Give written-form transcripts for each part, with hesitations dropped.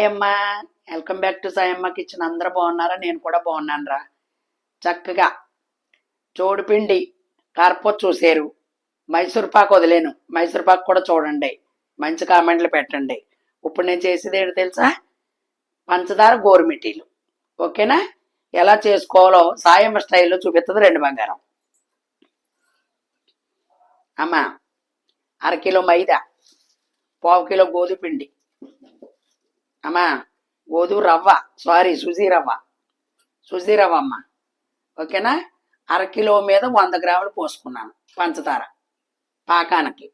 అమ్మ, welcome back to Sayamma kitchen. అందరూ బాగున్నారా? నేను కూడా బాగున్నాను రా. చక్కగా చోడుపిండి కారపూస చూసారు, మైసూర్ పాకు వదిలేను, మైసూర్ పాకు కూడా చూడండి, మంచి కామెంట్లు పెట్టండి. ఇప్పుడు నేను చేసేది ఏంటి తెలుసా? పంచదార గోరుమిటీలు. ఓకేనా? ఎలా చేసుకోవాలో సాయమ్మ స్టైల్లో చూపిస్తుంది. రెండు బంగారం అమ్మ, అరకిలో మైదా, పావు కిలో గోధుమ పిండి అమ్మా, గోధుమ రవ్వ, సుజీ రవ్వ అమ్మ. ఓకేనా? అరకిలో మీద 100 గ్రాములు పోసుకున్నాను పంచదార పాకానికి.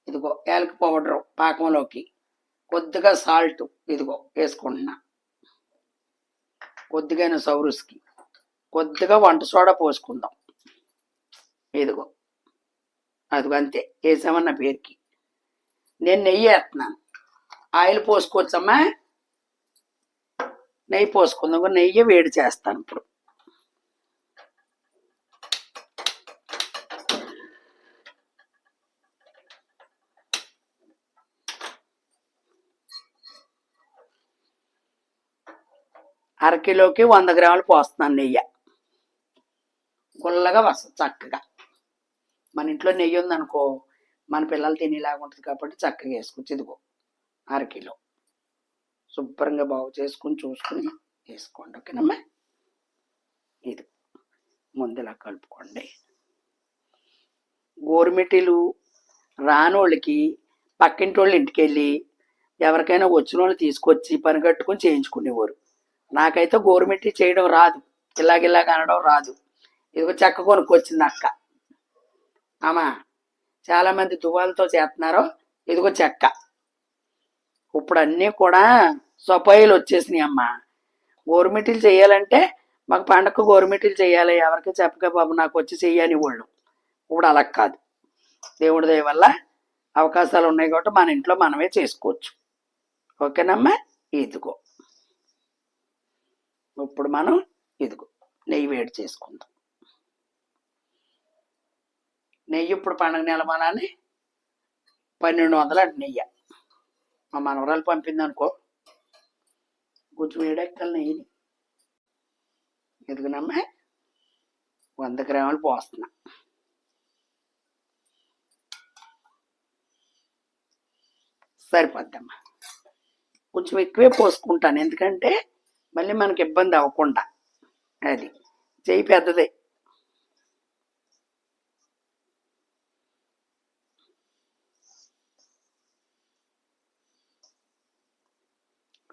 ఇదిగో యాలకి పౌడరు పాకంలోకి, కొద్దిగా సాల్ట్ ఇదిగో వేసుకుంటున్నా, కొద్దిగా సౌరుస్కి, కొద్దిగా వంట సోడా పోసుకుందాం. ఇదిగో అదిగో అంతే వేసామన్న పేరుకి. నేను నెయ్యి వేస్తున్నాను. ఆయిల్ పోసుకోవచ్చమ్మా, నెయ్యి పోసుకుందాం. నెయ్యి వేడి చేస్తాను ఇప్పుడు. అరకిలోకి 100 గ్రాములు పోస్తున్నాను నెయ్యి. గుల్లగా వస్తుంది చక్కగా. మన ఇంట్లో నెయ్యి ఉందనుకో, మన పిల్లలు తినేలాగా ఉంటుంది కాబట్టి చక్కగా వేసుకోవచ్చు. ఇదిగో అరకిలో శుభ్రంగా బాగు చేసుకుని చూసుకుని వేసుకోండి. ఓకేనమ్మా? ఇది ముందులా కలుపుకోండి. గోరుమిటీలు రానోళ్ళకి పక్కింటి వాళ్ళ ఇంటికి వెళ్ళి ఎవరికైనా వచ్చిన వాళ్ళు తీసుకొచ్చి పని కట్టుకుని చేయించుకునేవారు. నాకైతే గోరుమిట్టి చేయడం రాదు, ఇలాగిలాగ అనడం రాదు. ఇదిగో చెక్క కొనుక్కొచ్చింది అక్క. అమ్మా, చాలామంది దువ్వాలతో చేస్తున్నారు. ఇదిగో చెక్క. ఇప్పుడు అన్నీ కూడా సొపాయిలు వచ్చేసినాయి అమ్మ. గోరుమిటీలు చేయాలంటే మాకు పండగకు గోరుమిటీలు చేయాలి, ఎవరికి చెప్పక బాబు నాకు వచ్చి చెయ్యని వాళ్ళు. ఇప్పుడు అలా కాదు, దేవుడి దయ వల్ల అవకాశాలు ఉన్నాయి కాబట్టి మన ఇంట్లో మనమే చేసుకోవచ్చు. ఓకేనమ్మా? ఇదిగో ఇప్పుడు మనం ఇదిగో నెయ్యి వేడి చేసుకుందాం. నెయ్యి ఇప్పుడు పండుగ నెలమానాన్ని 1200 అంటే నెయ్యి. మా మనవరాలు పంపింది అనుకో, కొంచెం వేడెక్కలు నెయ్యిని. ఎదుగునమ్మా, 100 గ్రాములు పోస్తున్నా. సరిపోద్దమ్మా. కొంచెం ఎక్కువే పోసుకుంటాను, ఎందుకంటే మళ్ళీ మనకి ఇబ్బంది అవ్వకుండా. అది చెయ్యి పెద్దదే.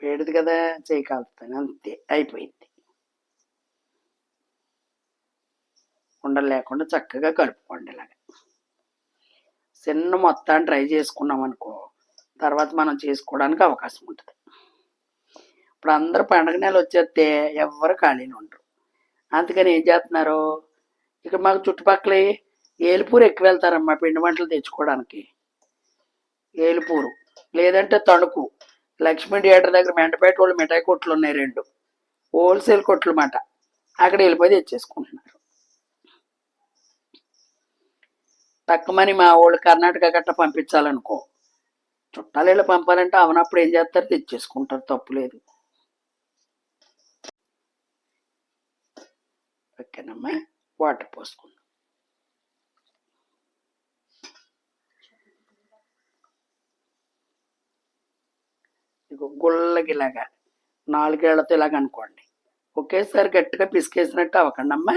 వేడిది కదా, చేయి కాలుతాను, అంతే అయిపోయింది. ఉండలు లేకుండా చక్కగా కలుపుకోండి. ఇలాగ చిన్న మొత్తాన్ని ట్రై చేసుకున్నాం అనుకో, తర్వాత మనం చేసుకోవడానికి అవకాశం ఉంటుంది. ఇప్పుడు అందరూ పండగ నెల వచ్చేస్తే ఎవ్వరు ఖాళీని ఉండరు. అందుకని ఏం చేస్తున్నారు, ఇక మాకు చుట్టుపక్కల ఏలుపూరు ఎక్కువ వెళ్తారమ్మా పిండి వంటలు తెచ్చుకోవడానికి. ఏలుపూరు లేదంటే తణుకు, లక్ష్మీ థియేటర్ దగ్గర మెంటపేట వాళ్ళు మిఠాయి కొట్లు ఉన్నాయి, 2 హోల్సేల్ కొట్లు మాట. అక్కడ వెళ్ళిపోయి తెచ్చేసుకుంటున్నారు. తక్కువని మా వాళ్ళు కర్ణాటక గట్ట పంపించాలనుకో, చుట్టాలు వెళ్ళి పంపాలంటే అవనప్పుడు ఏం చేస్తారు, తెచ్చేసుకుంటారు. తప్పులేదు. ఓకేనమ్మా? వాటర్ పోసుకుందాం. ఇక గుల్లగిలాగా 4 ఏళ్లతో ఇలాగ అనుకోండి. ఒకేసారి గట్టిగా పిసికేసినట్టు అవ్వకండి అమ్మా.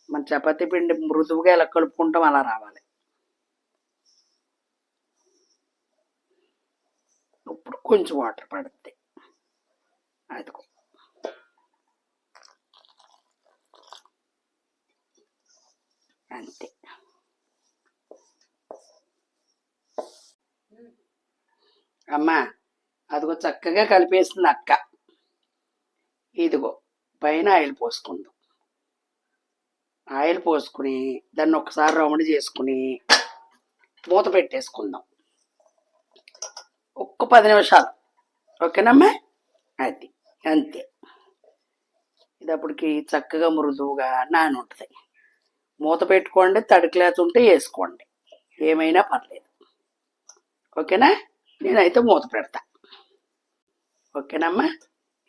మన చపాతీ పిండి మృదువుగా ఎలా కలుపుకుంటాం అలా రావాలి. ఇప్పుడు కొంచెం వాటర్ పడుతుంది. అదిగో అంతే. అమ్మా, అదిగో చక్కగా కలిపేస్తుంది అక్క. ఇదిగో పైన ఆయిల్ పోసుకుందాం. ఆయిల్ పోసుకుని దాన్ని ఒకసారి రౌండ్ చేసుకుని మూత పెట్టేసుకుందాం ఒక్క 10 నిమిషాలు. ఓకేనమ్మా? అది అంతే. ఇది అప్పటికి చక్కగా మృదువుగా నాని ఉంటుంది. మూత పెట్టుకోండి, తడికలేత ఉంటే వేసుకోండి, ఏమైనా పర్లేదు. ఓకేనా? నేనైతే మూత పెడతా. ఓకేనమ్మా.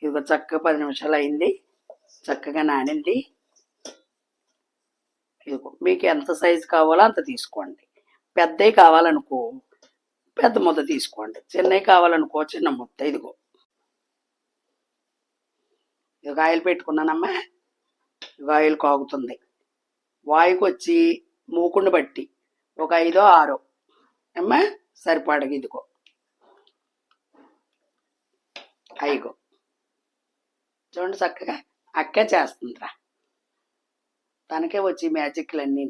ఇదిగో చక్కగా 10 నిమిషాలు అయింది, చక్కగా నానింది. ఇదిగో మీకు ఎంత సైజు కావాలో అంత తీసుకోండి. పెద్దవి కావాలనుకో పెద్ద ముద్ద తీసుకోండి, చిన్నవి కావాలనుకో చిన్న ముద్ద. ఇదిగో ఇదిగో ఆయిల్ పెట్టుకున్నానమ్మా. ఇదిగో ఆయిల్ కాగుతుంది. వాయుకి వచ్చి మూకుని బట్టి ఒక 5 6 అమ్మా సరిపడగా. ఇదిగో అయిగో చూడండి చక్కగా అక్కే చేస్తుందిరా. తనకే వచ్చి మ్యాజిక్లన్నీ.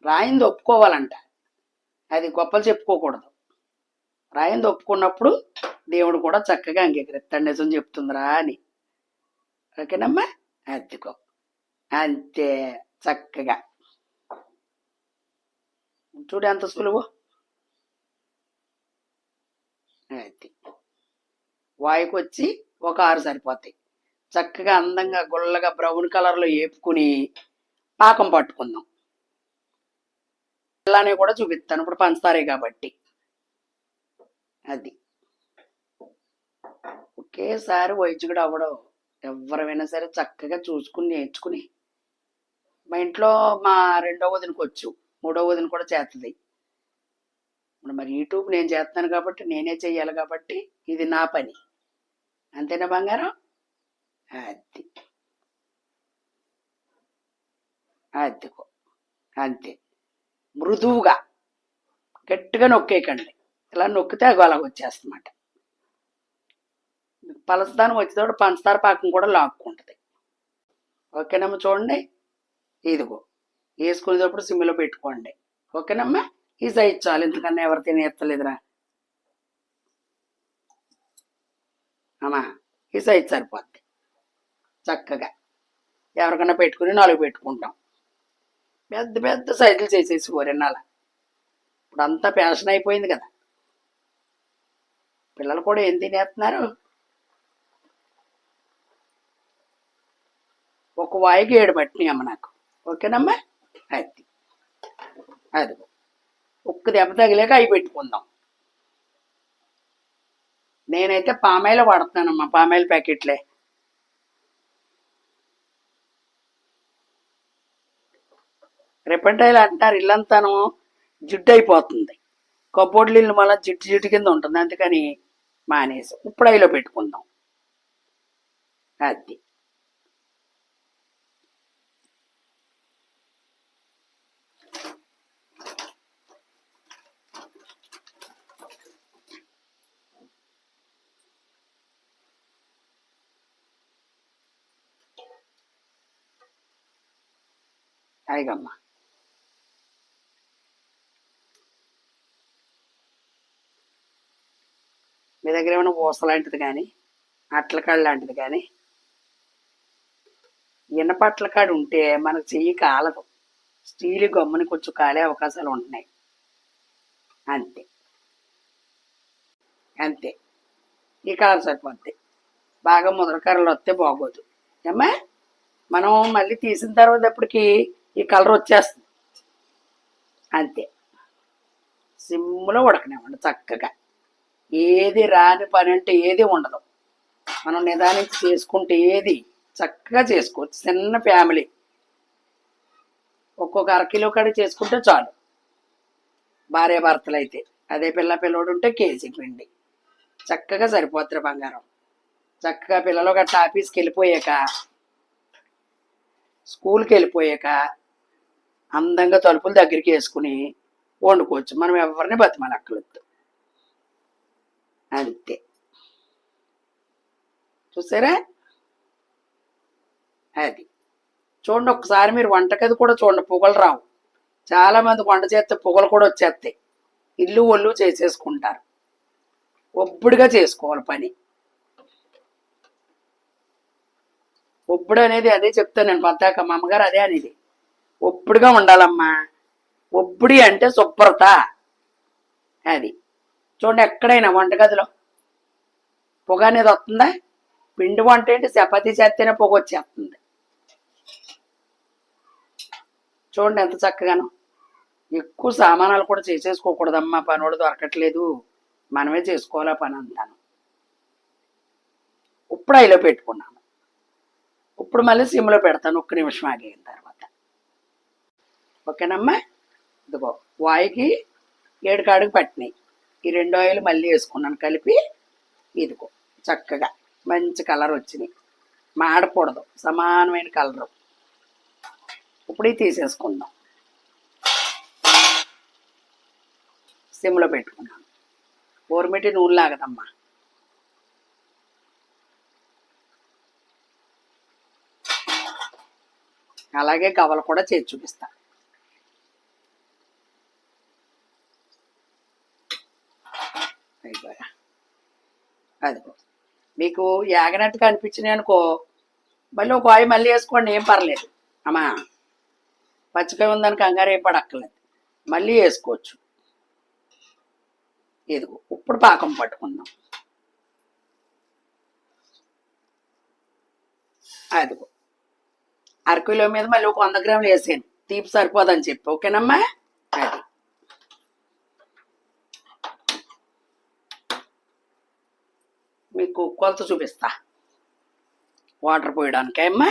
రాయింది ఒప్పుకోవాలంట, అది గొప్పలు చెప్పుకోకూడదు. రాయింది ఒప్పుకున్నప్పుడు దేవుడు కూడా చక్కగా అంగీకరిస్తాడు, నిజం చెప్తుందిరా అని. ఓకేనమ్మా. అదిగో అంతే చక్కగా. చూడు ఎంత సులువు. అది వాయుకు వచ్చి ఒక 6 సరిపోతాయి. చక్కగా అందంగా గుల్లగా బ్రౌన్ కలర్లో వేపుకుని పాకం పట్టుకుందాం. ఇలానే కూడా చూపిస్తాను, ఇప్పుడు పంచదారే కాబట్టి. అది ఒకేసారి వైద్యుడు అవ్వడం, ఎవరైనా సరే చక్కగా చూసుకుని నేర్చుకుని. మా ఇంట్లో మా 2వ వదినకి వచ్చు, 3వ వదిన కూడా చేస్తుంది. మరి యూట్యూబ్ నేను చేస్తాను కాబట్టి నేనే చెయ్యాలి కాబట్టి ఇది నా పని. అంతేనా బంగారం? అది అదిగో అంతే. మృదువుగా గట్టిగా నొక్కేయకండి, ఇలా నొక్కితే అలాగ వచ్చేస్తమాట. పలసదానం వచ్చేటప్పుడు పంచదార పాకం కూడా లాక్కుంటుంది. ఓకేనమ్మా. చూడండి ఇదిగో వేసుకునేటప్పుడు సిమ్లో పెట్టుకోండి. ఓకేనమ్మా. ఈ సైజ్ చాలు, ఇంతకన్నా ఎవరు తినేస్తలేదురా అమ్మా. ఈ సైజ్ సరిపోద్ది. చక్కగా ఎవరికన్నా పెట్టుకుని 4 పెట్టుకుంటాం. పెద్ద పెద్ద సైజులు చేసేసి ఓరెన్నాల. ఇప్పుడు అంతా ఫ్యాషన్ అయిపోయింది కదా, పిల్లలు కూడా ఏం తినేస్తున్నారు. ఒక వాయికి 7 పట్టినాయి అమ్మ నాకు. ఓకేనమ్మా. అది అది ఒక్క దెబ్బ తగిలేక అవి పెట్టుకుందాం. నేనైతే పామాయిల్ వాడుతున్నానమ్మా, పామాయిల్ ప్యాకెట్లే. రిపంటాయిల్ అంటారు, ఇల్లంతాను జిడ్డు అయిపోతుంది. కబోర్డ్లు ఇల్లు మళ్ళీ జిడ్డు జిడ్డు కింద ఉంటుంది, అందుకని మానేసి ఇప్పుడు అయిలో పెట్టుకుందాం. అది హాయిగమ్మా. మీ దగ్గర ఏమైనా పూస లాంటిది కానీ అట్లకాడు లాంటిది కానీ ఇనపట్లకాడు ఉంటే మనకు చెయ్యి కాలదు. స్టీల్ గమ్ముని కొంచెం కాలే అవకాశాలు ఉంటున్నాయి. అంతే అంతే. ఈ కలర్ సరిపోద్ది. బాగా ముదర కలర్లు వస్తే బాగోదు ఏమ్మా. మనం మళ్ళీ తీసిన తర్వాత ఎప్పటికి ఈ కలర్ వచ్చేస్తుంది. అంతే. సిమ్లో ఉడకనివ్వండి చక్కగా. ఏది రాని పని అంటే ఏది ఉండదు. మనం నిదానించి చేసుకుంటే ఏది చక్కగా చేసుకోవచ్చు. చిన్న ఫ్యామిలీ ఒక్కొక్క 1/2 కిలో కాడి చేసుకుంటే చాలు. భార్య భర్తలు అయితే, అదే పిల్లోడు ఉంటే కేజీ పిండి చక్కగా సరిపోతుంది బంగారం. చక్కగా పిల్లలు గట్ట ఆఫీస్కి వెళ్ళిపోయాక, స్కూల్కి వెళ్ళిపోయాక అందంగా తలుపులు దగ్గరికి వేసుకుని వండుకోవచ్చు. మనం ఎవరిని బతిమాలక్కర్లేదు. అంతే. చూసారా? అది చూడండి. ఒకసారి మీరు వంటగది కూడా చూడండి, పొగలు రావు. చాలా మంది వంట చేస్తే పొగలు కూడా వచ్చేస్తాయి. ఇల్లు ఒళ్ళు చేసేసుకుంటారు. ఒబ్బుడిగా చేసుకోవాలి పని. ఒబ్బుడు అనేది అదే చెప్తాను నేను పద్దాక, మా అమ్మగారు అదే అనేది. ఒబ్బుడిగా ఉండాలమ్మా. ఒబ్బుడి అంటే శుభ్రత. అది చూడండి. ఎక్కడైనా వంటగదిలో పొగ అనేది వస్తుందా? పిండి వంట ఏంటి, చపాతీ చేస్తేనే పొగ వచ్చేస్తుంది. చూడండి ఎంత చక్కగానో. ఎక్కువ సామానాలు కూడా చేసేసుకోకూడదమ్మా, పనోడు దొరకట్లేదు, మనమే చేసుకోవాలా పని అంతాను. ఇప్పుడు ఐలో పెట్టుకున్నాను. ఇప్పుడు మళ్ళీ సిమ్లో పెడతాను ఒక్క నిమిషం ఆగిన తర్వాత. ఓకేనమ్మా. ఇదిగో వాయికి 7 కాడికి పట్టినాయి. ఈ 2 ఆయిల్ మళ్ళీ వేసుకున్నాను కలిపి. ఇదిగో చక్కగా మంచి కలర్ వచ్చినాయి, మాడకూడదు, సమానమైన కలరు. ఇప్పుడు తీసేసుకుందాం. సిమ్లో పెట్టుకున్నాను. గోరుమిటి నూనె లాగదమ్మా. అలాగే కవలు కూడా చేసి చూపిస్తా. అయిపోయా. అదిగో మీకు యాగనట్టుగా అనిపించినాయి అనుకో, మళ్ళీ ఒక ఆయిల్ మళ్ళీ వేసుకోండి, ఏం పర్లేదు అమ్మా. పచ్చికాయ ఉందని కంగారు ఏం పడక్కర్లేదు, మళ్ళీ వేసుకోవచ్చు. ఇదిగో ఇప్పుడు పాకం పట్టుకుందాం. అదిగో 1/2 కిలో మీద మళ్ళీ ఒక 100 గ్రాములు వేసాను, తీపి సరిపోదని చెప్పి. ఓకేనమ్మా. అది మీకు కొలత చూపిస్తా వాటర్ పోయడానికి. అమ్మా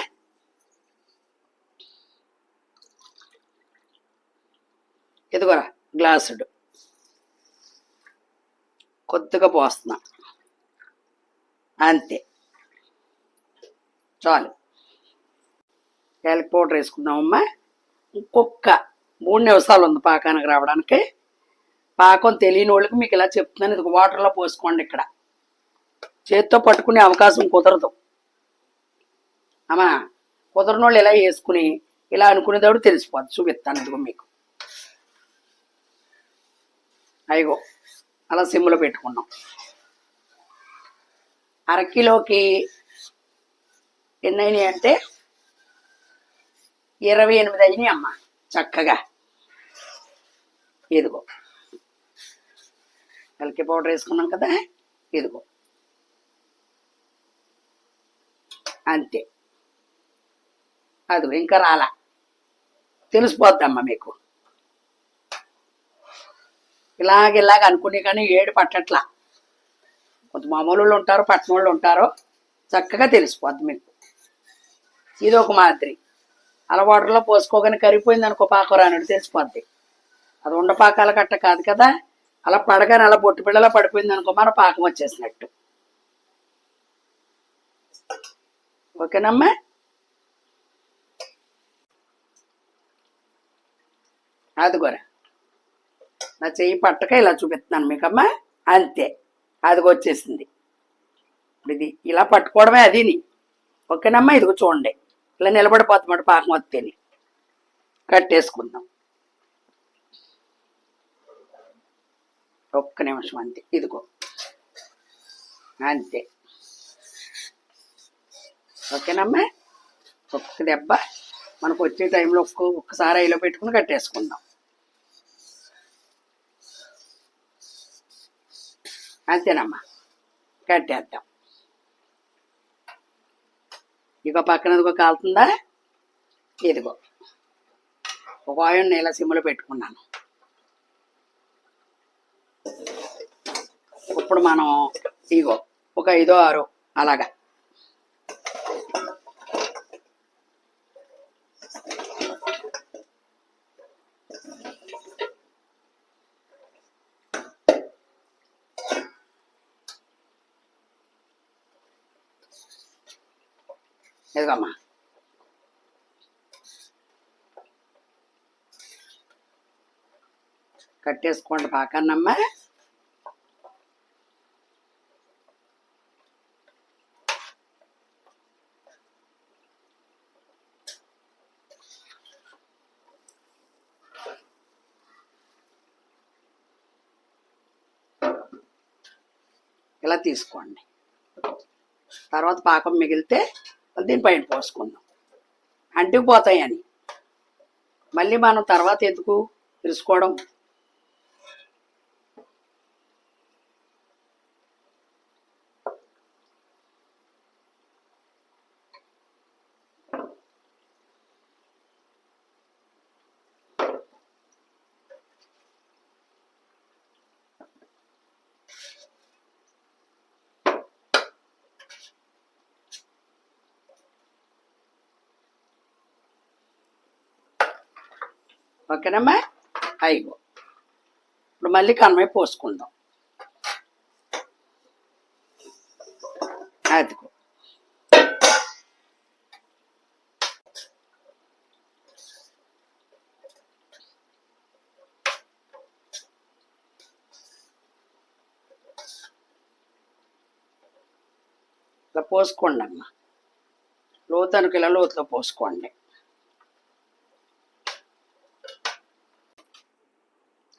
ఇదిగోరా గ్లాసుడు కొద్దిగా పోస్తున్నా, అంతే చాలు. యాలక్ పౌడర్ వేసుకుందామమ్మా. ఇంకొక 3 నిమిషాలు ఉంది పాకానికి రావడానికి. పాకం తెలియని వాళ్ళకి మీకు ఇలా చెప్తున్నాను. ఇది వాటర్లో పోసుకోండి. ఇక్కడ చేతితో పట్టుకునే అవకాశం కుదరదు అమ్మా. కుదరని వాళ్ళు ఇలా వేసుకుని ఇలా అనుకునేటప్పుడు తెలిసిపోద్ది. చూపిస్తాను ఇదిగో మీకు. అయ్యో అలా సిమ్లో పెట్టుకున్నాం. 1/2 కిలోకి ఎన్ని అయినాయి అంటే 28 అయినాయి అమ్మ చక్కగా. ఇదిగో కలికి పౌడర్ వేసుకున్నాం కదా, ఇదిగో అంతే. అదిగో ఇంకా రాలా, తెలిసిపోద్దమ్మా మీకు. ఇలాగ అనుకునే కానీ ఏడు పట్టట్లా. కొంత మామూలు వాళ్ళు ఉంటారు, పట్టణ వాళ్ళు ఉంటారు, చక్కగా తెలిసిపోద్ది మీకు. ఇది ఒక మాదిరి అలా వాటర్లో పోసుకోగానే కరిగిపోయింది అనుకో, పాకం రానట్టు తెలిసిపోద్ది. అది ఉండపాకాల కట్ట కాదు కదా, అలా పడగానే అలా బొట్టు పిల్లలా పడిపోయింది అనుకో, మన పాకం వచ్చేసినట్టు. ఓకేనమ్మా. అదిగోరా నా చెయ్యి పట్టక ఇలా చూపిస్తున్నాను మీకమ్మా, అంతే. అదిగో వచ్చేసింది. ఇప్పుడు ఇది ఇలా పట్టుకోవడమే అదిని. ఓకేనమ్మా. ఇదిగో చూడండి, ఇలా నిలబడిపోతామాట పాకం వస్తేని. కట్టేసుకుందాం ఒక్క నిమిషం, అంతే. ఇదిగో అంతే. ఓకేనమ్మా. ఒక్క దెబ్బ మనకు వచ్చే టైంలో ఒక్కసారి ఐలో పెట్టుకుని కట్టేసుకుందాం, అంతేనమ్మా. కట్టేద్దాం. ఇగో పక్కన ఇదిగో కాలుతుందా. ఇదిగో ఒక ఆయిల్ ఇలా సిమ్లో పెట్టుకున్నాను. ఇప్పుడు మనం ఇగో ఒక 5 6 అలాగా ఇదిగమ్మా. కట్టేసుకోండి పాకాన్నమ్మా. ఇలా తీసుకోండి. తర్వాత పాకం మిగిలితే దీనిపైన పోసుకుందాం, అంటుకుపోతాయని. మళ్ళీ మనం తర్వాత ఎందుకు తెలుసుకోవడం. ఓకేనమ్మా. అయిగో ఇప్పుడు మళ్ళీ కన్మై పోసుకుందాం. అదిగో ఇలా పోసుకోండి అమ్మ. లోతనుకు ఇలా లోతులో పోసుకోండి.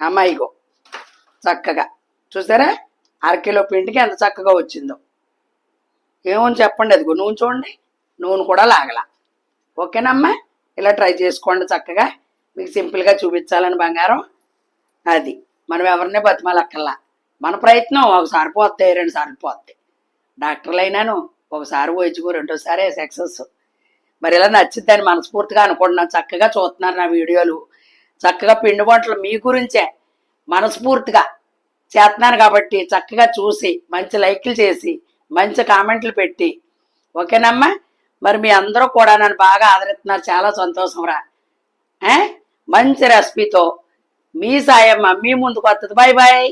అమ్మాయిగో చక్కగా చూసారా, అరకిలో పిండికి ఎంత చక్కగా వచ్చిందో. ఏమని చెప్పండి. అదిగో నూనె చూడండి, నూనె కూడా లాగల. ఓకేనమ్మా, ఇలా ట్రై చేసుకోండి చక్కగా. మీకు సింపుల్గా చూపించాలని బంగారం. అది మనం ఎవరిని బతిమాలక్కల్లా. మన ప్రయత్నం ఒకసారి పోతే 2 సార్లు పోద్ది. డాక్టర్లు అయినాను ఒకసారి పోయించుకో, రెండోసారి సక్సెస్. మరి ఇలా నచ్చిద్దని మనస్ఫూర్తిగా అనుకుంటున్నాను. చక్కగా చూస్తున్నారు నా వీడియోలు. చక్కగా పిండి వంటలు మీ గురించే మనస్ఫూర్తిగా చేస్తున్నాను కాబట్టి చక్కగా చూసి మంచి లైక్లు చేసి మంచి కామెంట్లు పెట్టి, ఓకేనమ్మా. మరి మీ అందరూ కూడా నన్ను బాగా ఆదరిస్తున్నారు, చాలా సంతోషం రా. మంచి రెసిపీతో మీ సాయమ్మ మీ ముందుకు వస్తుంది. Bye bye.